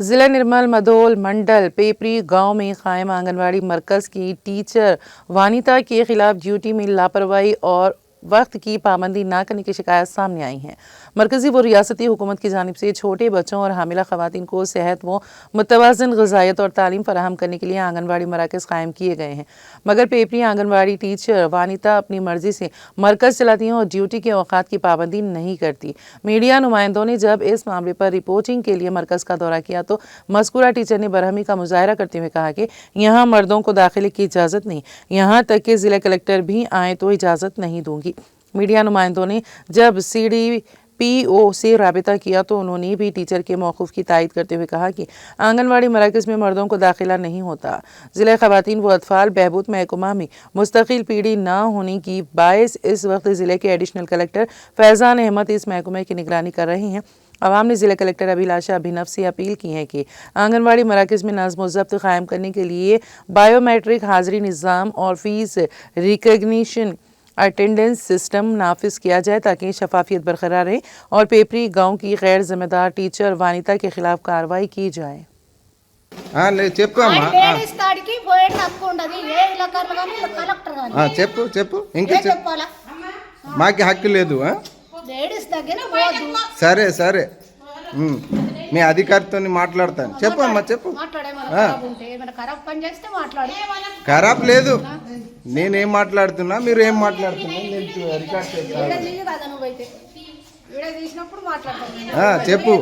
जिला निर्मल मधोल मंडल पेपरी गांव में कायम आंगनवाड़ी मरकज की टीचर वानिता के खिलाफ ड्यूटी में लापरवाही और वक्त की पाबंदी न करने की शिकायत सामने आई है। मरकजी व रियासती हुकूमत की जानिब से छोटे बच्चों और हामिला खवातीन को सेहत व मुतवाज़िन ग़िज़ायत और तालीम फराहम करने के लिए आंगनवाड़ी मराकज़ कायम किए गए हैं, मगर पेपरी आंगनवाड़ी टीचर वानिता अपनी मर्जी से मरकज़ चलाती हैं और ड्यूटी के औकात की पाबंदी नहीं करती। मीडिया नुमाइंदों ने जब इस मामले पर रिपोर्टिंग के लिए मरकज़ का दौरा किया तो मज़कूरा टीचर ने बरहमी का मुजाहरा करते हुए कहा कि यहाँ मर्दों को दाखिले की इजाज़त नहीं, यहाँ तक कि ज़िला कलेक्टर भी आए तो इजाज़त नहीं दूंगी। मीडिया नुमाइंदों ने जब CDPO से राबिता किया तो उन्होंने भी टीचर के मौक़िफ़ की तायद करते हुए कहा कि आंगनवाड़ी मराकज़ में मर्दों को दाखिला नहीं होता। ज़िला ख़वातीन व अतफ़ाल बहबूद महकमा में मुस्तकिल पीढ़ी न होने की बायस इस वक्त ज़िले के एडिशनल कलेक्टर फैज़ान अहमद इस महकमे की निगरानी कर रहे हैं। अवाम ने ज़िला कलेक्टर अभिलाषा अभिनव से अपील की है कि आंगनवाड़ी मराकज़ में नज़्म व ज़ब्त कायम करने के लिए बायोमेट्रिक हाज़िरी निज़ाम और फ़ीस रिकग्निशन अटेंडेंस सिस्टम नाफिज किया जाए ताकि शफाफियत बरकरार रहे और पेपरी गांव की गैर जिम्मेदार टीचर वानिता के खिलाफ कार्रवाई की जाए। సరే సరే మీ అధికారితో మాట్లాడతాను చెప్పమ్మా చెప్పు ఖరాబ్ లేదు నేనేం మాట్లాడుతున్నా మీరు ఏం మాట్లాడుతున్నా నేను రికార్డ్ చేస్తాను చెప్పు